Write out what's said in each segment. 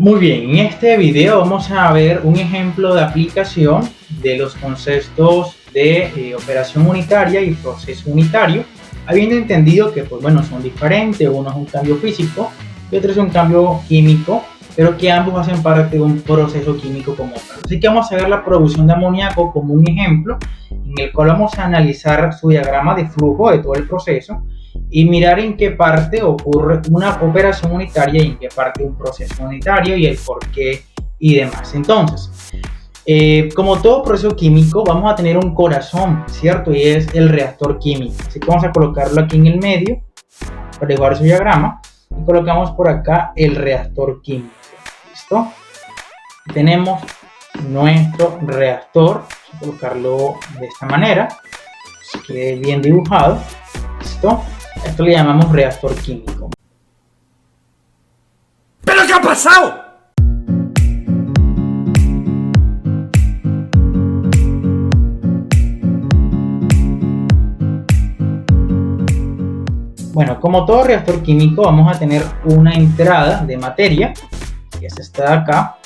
Muy bien, en este video vamos a ver un ejemplo de aplicación de los conceptos de operación unitaria y proceso unitario, habiendo entendido que son diferentes. Uno es un cambio físico y otro es un cambio químico, pero que ambos hacen parte de un proceso químico como tal. Así que vamos a ver la producción de amoníaco como un ejemplo en el cual vamos a analizar su diagrama de flujo de todo el proceso y mirar en qué parte ocurre una operación unitaria y en qué parte un proceso unitario y el por qué y demás. Entonces, como todo proceso químico, vamos a tener un corazón, ¿cierto? Y es el reactor químico. Así que vamos a colocarlo aquí en el medio para igualar su diagrama y colocamos por acá el reactor químico. ¿Listo? Tenemos nuestro reactor. Vamos a colocarlo de esta manera, que quede bien dibujado. ¿Listo? Esto le llamamos reactor químico. ¿Pero qué ha pasado? Bueno, como todo reactor químico, vamos a tener una entrada de materia, que es esta de acá,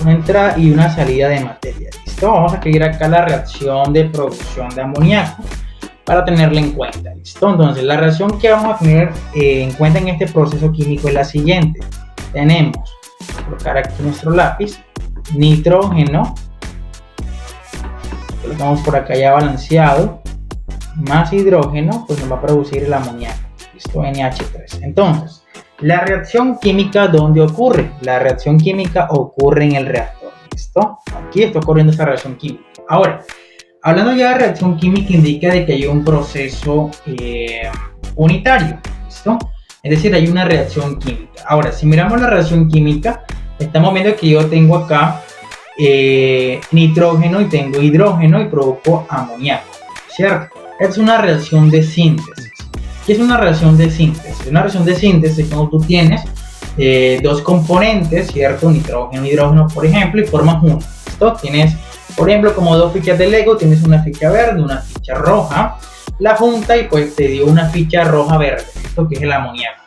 una entrada y una salida de materia. ¿Listo? Vamos a escribir acá la reacción de producción de amoníaco para tenerla en cuenta. ¿Listo? Entonces, la reacción que vamos a tener en cuenta en este proceso químico es la siguiente. Tenemos, voy a colocar aquí nuestro lápiz, nitrógeno, colocamos por acá ya balanceado, más hidrógeno, pues nos va a producir el amoníaco. ¿Listo? NH3. Entonces, la reacción química, ¿dónde ocurre? La reacción química ocurre en el reactor. ¿Listo? Aquí está ocurriendo esta reacción química. Ahora, hablando ya de reacción química, indica de que hay un proceso unitario. ¿Listo? Es decir, hay una reacción química. Ahora, si miramos la reacción química, estamos viendo que yo tengo acá nitrógeno y tengo hidrógeno y provoco amoníaco, ¿cierto? Es una reacción de síntesis. ¿Qué es una reacción de síntesis? Una reacción de síntesis es cuando tú tienes dos componentes, ¿cierto? Nitrógeno y hidrógeno, por ejemplo, y formas uno. ¿Listo? Tienes, por ejemplo, como dos fichas de Lego, tienes una ficha verde, una ficha roja, la junta y pues te dio una ficha roja verde, esto que es el amoníaco.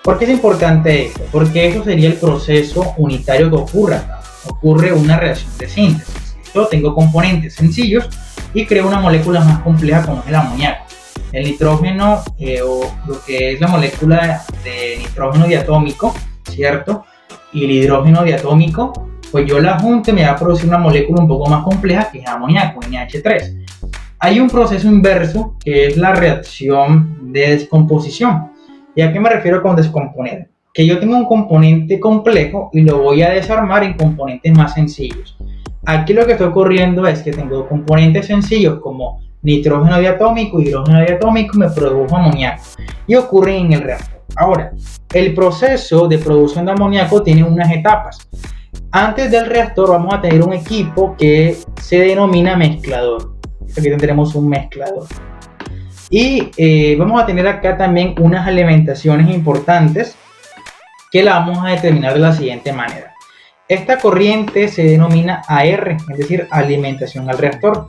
¿Por qué es importante esto? Porque eso sería el proceso unitario que ocurre acá. Ocurre una reacción de síntesis. Yo tengo componentes sencillos y creo una molécula más compleja como es el amoníaco. El nitrógeno o lo que es la molécula de nitrógeno diatómico, ¿cierto? Y el hidrógeno diatómico, pues yo la junto y me va a producir una molécula un poco más compleja que es amoníaco, NH3. Hay un proceso inverso que es la reacción de descomposición. ¿Y a qué me refiero con descomponer? Que yo tengo un componente complejo y lo voy a desarmar en componentes más sencillos. Aquí lo que está ocurriendo es que tengo componentes sencillos como nitrógeno diatómico, hidrógeno diatómico, me produjo amoníaco y ocurre en el reactor. Ahora, el proceso de producción de amoníaco tiene unas etapas. Antes del reactor vamos a tener un equipo que se denomina mezclador. Aquí tendremos un mezclador. Y vamos a tener acá también unas alimentaciones importantes que la vamos a determinar de la siguiente manera. Esta corriente se denomina AR, es decir, alimentación al reactor.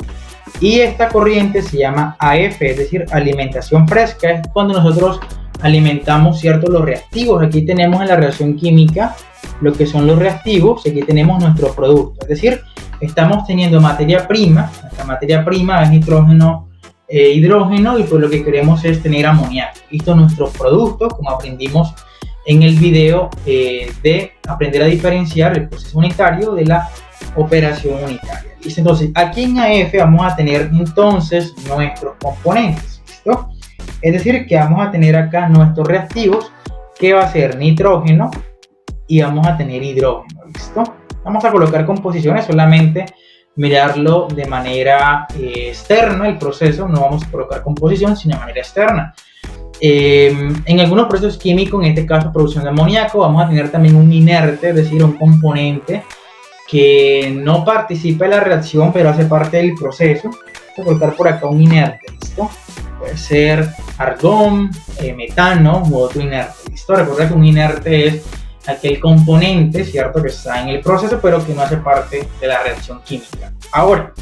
Y esta corriente se llama AF, es decir, alimentación fresca. Es cuando nosotros alimentamos, ¿cierto?, los reactivos. Aquí tenemos en la reacción química lo que son los reactivos y aquí tenemos nuestro producto. Es decir, estamos teniendo materia prima. Esta materia prima es nitrógeno, hidrógeno y pues lo que queremos es tener amoníaco. Esto es nuestro producto, como aprendimos en el video de aprender a diferenciar el proceso unitario de la operación unitaria. ¿Listo? Entonces, aquí en AF vamos a tener entonces nuestros componentes. ¿Listo? Es decir, que vamos a tener acá nuestros reactivos, que va a ser nitrógeno y vamos a tener hidrógeno. ¿Listo? Vamos a colocar composiciones, solamente mirarlo de manera externa el proceso, no vamos a colocar composición sino de manera externa. En algunos procesos químicos, en este caso producción de amoníaco, vamos a tener también un inerte, es decir, un componente que no participa en la reacción pero hace parte del proceso. Vamos a colocar por acá un inerte. ¿Listo? Puede ser argón, metano u otro inerte. ¿Listo? Recuerda que un inerte es aquel componente, ¿cierto?, que está en el proceso pero que no hace parte de la reacción química. Ahora,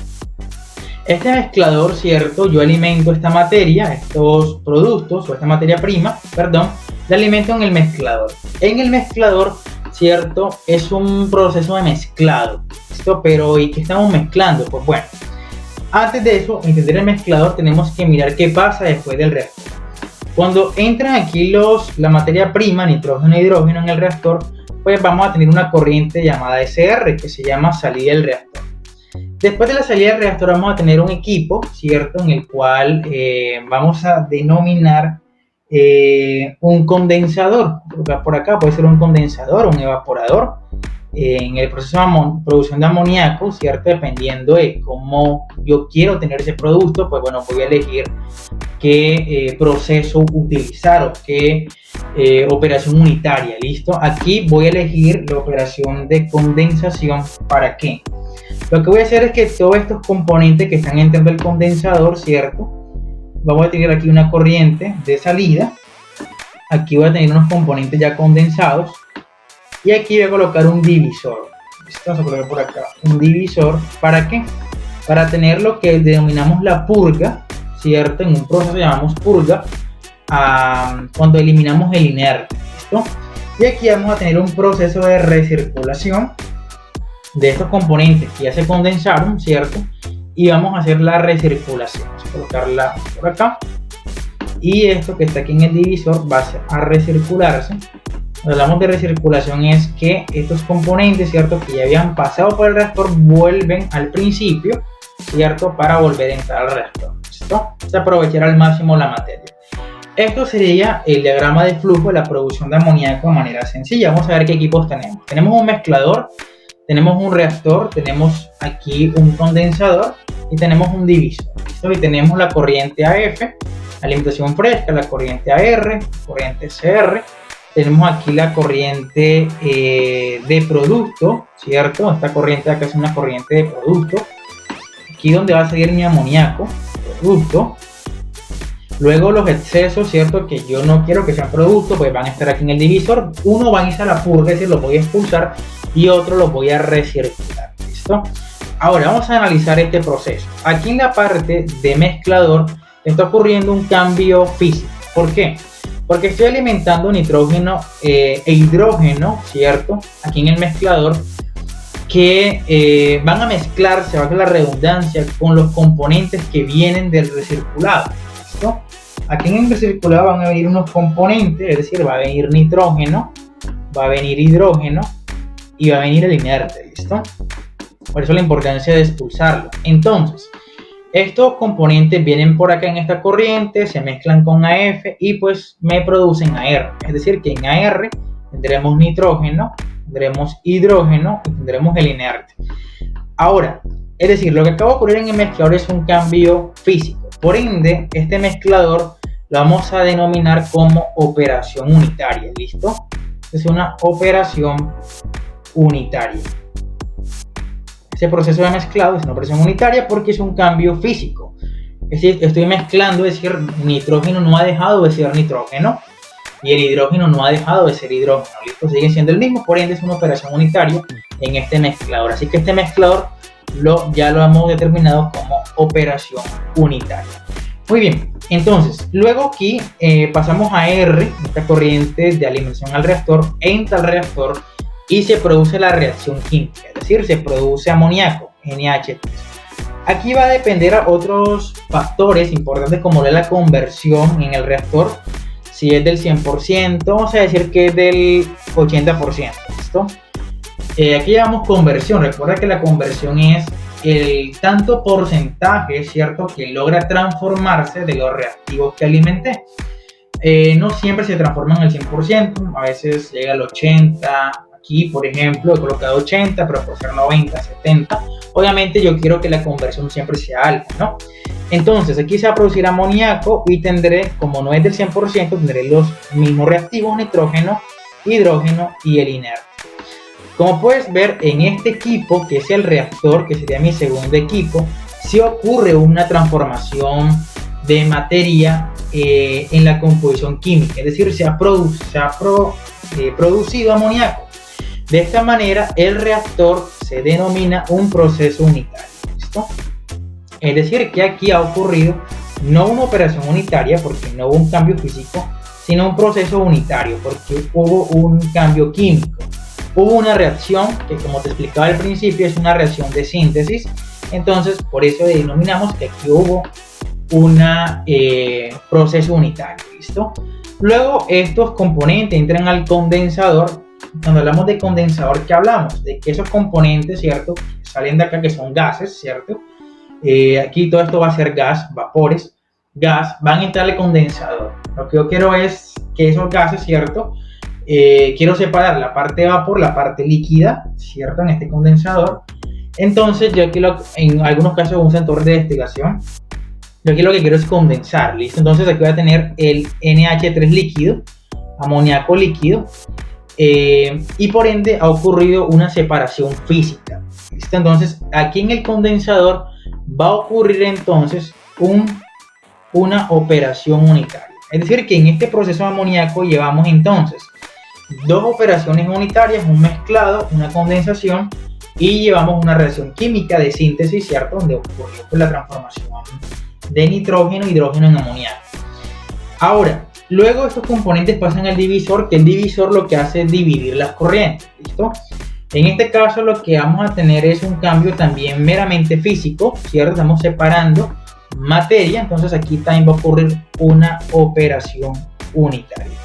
este mezclador, ¿cierto?, yo alimento esta materia, estos productos o esta materia prima, perdón, la alimento en el mezclador. En el mezclador ¿cierto? Es un proceso de mezclado, ¿listo? Pero ¿y qué estamos mezclando? Pues bueno, antes de eso, entender el mezclador, tenemos que mirar qué pasa después del reactor. Cuando entran aquí la materia prima, nitrógeno e hidrógeno en el reactor, pues vamos a tener una corriente llamada SR, que se llama salida del reactor. Después de la salida del reactor vamos a tener un equipo, ¿cierto? En el cual vamos a denominar un condensador. Por acá puede ser un condensador, un evaporador. En el proceso de producción de amoníaco, ¿cierto? Dependiendo de cómo yo quiero tener ese producto, pues bueno, voy a elegir qué proceso utilizar o qué operación unitaria, ¿listo? Aquí voy a elegir la operación de condensación. ¿Para qué? Lo que voy a hacer es que todos estos componentes que están entrando del condensador, ¿cierto? Vamos a tener aquí una corriente de salida. Aquí voy a tener unos componentes ya condensados. Y aquí voy a colocar un divisor. ¿Listo? Vamos a colocar por acá un divisor. ¿Para qué? Para tener lo que denominamos la purga, ¿cierto? En un proceso llamamos purga, cuando eliminamos el inerte. ¿Listo? Y aquí vamos a tener un proceso de recirculación de estos componentes que ya se condensaron, ¿cierto? Y vamos a hacer la recirculación. Vamos a colocarla por acá. Y esto que está aquí en el divisor va a recircularse. Cuando hablamos de recirculación es que estos componentes, ¿cierto? Que ya habían pasado por el reactor vuelven al principio, ¿cierto? Para volver a entrar al reactor. ¿Listo? Se aprovechar al máximo la materia. Esto sería el diagrama de flujo de la producción de amoníaco de manera sencilla. Vamos a ver qué equipos tenemos. Tenemos un mezclador, tenemos un reactor, tenemos aquí un condensador y tenemos un divisor. ¿Listo? Y tenemos la corriente AF, alimentación fresca, la corriente AR, corriente CR. Tenemos aquí la corriente de producto, ¿cierto? Esta corriente de acá es una corriente de producto. Aquí donde va a salir mi amoníaco, producto. Luego los excesos, ¿cierto? Que yo no quiero que sean productos, pues van a estar aquí en el divisor. Uno van a irse a la purga, es decir, los voy a expulsar, y otro los voy a recircular, ¿listo? Ahora vamos a analizar este proceso. Aquí en la parte de mezclador está ocurriendo un cambio físico. ¿Por qué? Porque estoy alimentando nitrógeno e hidrógeno, ¿cierto? Aquí en el mezclador, que van a mezclarse, valga la redundancia, con los componentes que vienen del recirculado, ¿listo? Aquí en el recirculado van a venir unos componentes, es decir, va a venir nitrógeno, va a venir hidrógeno y va a venir el inerte, ¿listo? Por eso la importancia de expulsarlo. Entonces, estos componentes vienen por acá en esta corriente, se mezclan con AF y pues me producen AR. Es decir, que en AR tendremos nitrógeno, tendremos hidrógeno y tendremos el inerte. Ahora, es decir, lo que acaba de ocurrir en el mezclador es un cambio físico. Por ende, este mezclador lo vamos a denominar como operación unitaria. ¿Listo? Es una operación unitaria. Ese proceso de mezclado es una operación unitaria porque es un cambio físico. Es decir, estoy mezclando, es decir, nitrógeno no ha dejado de ser nitrógeno y el hidrógeno no ha dejado de ser hidrógeno. ¿Listo? Sigue siendo el mismo, por ende es una operación unitaria en este mezclador. Así que este mezclador ya lo hemos determinado como operación unitaria. Muy bien, entonces, luego aquí pasamos a R, esta corriente de alimentación al reactor, entra al reactor y se produce la reacción química, es decir, se produce amoníaco, NH3. Aquí va a depender a otros factores importantes como la conversión en el reactor. Si es del 100%, vamos a decir que es del 80%, ¿listo? Aquí llamamos conversión. Recuerda que la conversión es el tanto porcentaje, ¿cierto?, que logra transformarse de los reactivos que alimenté. No siempre se transforman al 100%, a veces llega al 80%. Aquí, por ejemplo, he colocado 80, pero puede ser 90, 70. Obviamente yo quiero que la conversión siempre sea alta, ¿no? Entonces aquí se va a producir amoníaco y tendré, como no es del 100%, tendré los mismos reactivos, nitrógeno, hidrógeno y el inerte. Como puedes ver en este equipo, que es el reactor, que sería mi segundo equipo, sí ocurre una transformación de materia en la composición química, es decir, se ha producido amoníaco. De esta manera, el reactor se denomina un proceso unitario. ¿Listo? Es decir, que aquí ha ocurrido no una operación unitaria, porque no hubo un cambio físico, sino un proceso unitario, porque hubo un cambio químico. hubo una reacción que, como te explicaba al principio, es una reacción de síntesis. Entonces, por eso denominamos que aquí hubo un proceso unitario. ¿Listo? Luego, estos componentes entran al condensador. Cuando hablamos de condensador, ¿qué hablamos? De que esos componentes, ¿cierto? Salen de acá, que son gases, ¿cierto? Aquí todo esto va a ser gas, vapores, gas, van a entrar al condensador. Lo que yo quiero es que esos gases, ¿cierto? Quiero separar la parte de vapor, la parte líquida, ¿cierto? En este condensador. Entonces, yo aquí en algunos casos un sensor de destilación, yo aquí lo que quiero es condensar, ¿listo? Entonces aquí voy a tener el NH3 líquido, amoníaco líquido, y por ende ha ocurrido una separación física, ¿listo? Entonces aquí en el condensador va a ocurrir entonces una operación unitaria. Es decir, que en este proceso de amoníaco llevamos entonces dos operaciones unitarias, un mezclado, una condensación, y llevamos una reacción química de síntesis, ¿cierto? Donde ocurrió la transformación de nitrógeno e hidrógeno en amoníaco. Ahora, luego estos componentes pasan al divisor, que el divisor lo que hace es dividir las corrientes, ¿listo? En este caso lo que vamos a tener es un cambio también meramente físico, ¿cierto? Estamos separando materia, entonces aquí también va a ocurrir una operación unitaria.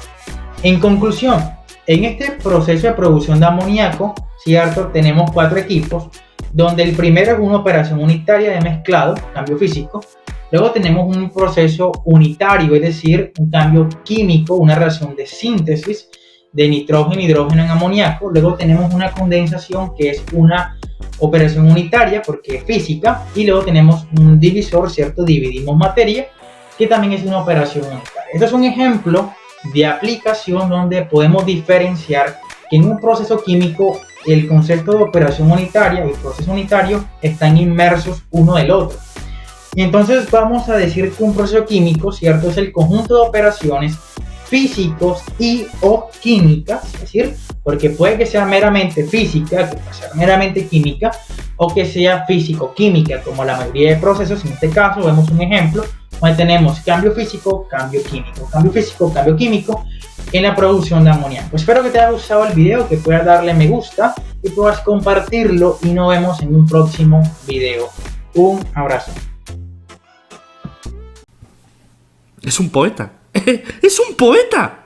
En conclusión, en este proceso de producción de amoníaco, ¿cierto? Tenemos 4 equipos, donde el primero es una operación unitaria de mezclado, cambio físico. Luego tenemos un proceso unitario, es decir, un cambio químico, una reacción de síntesis de nitrógeno e hidrógeno en amoníaco. Luego tenemos una condensación, que es una operación unitaria porque es física. Y luego tenemos un divisor, ¿cierto? Dividimos materia, que también es una operación unitaria. Esto es un ejemplo de aplicación donde podemos diferenciar que en un proceso químico el concepto de operación unitaria y proceso unitario están inmersos uno del otro. Y entonces vamos a decir que un proceso químico, ¿cierto? Es el conjunto de operaciones físicos y o químicas, es decir, porque puede que sea meramente física, que puede ser meramente química, o que sea físico-química, como la mayoría de procesos. En este caso vemos un ejemplo donde tenemos cambio físico, cambio químico, cambio físico, cambio químico en la producción de amoníaco. Espero que te haya gustado el video, que puedas darle me gusta y puedas compartirlo, y nos vemos en un próximo video. Un abrazo. Es un poeta. ¡Es un poeta!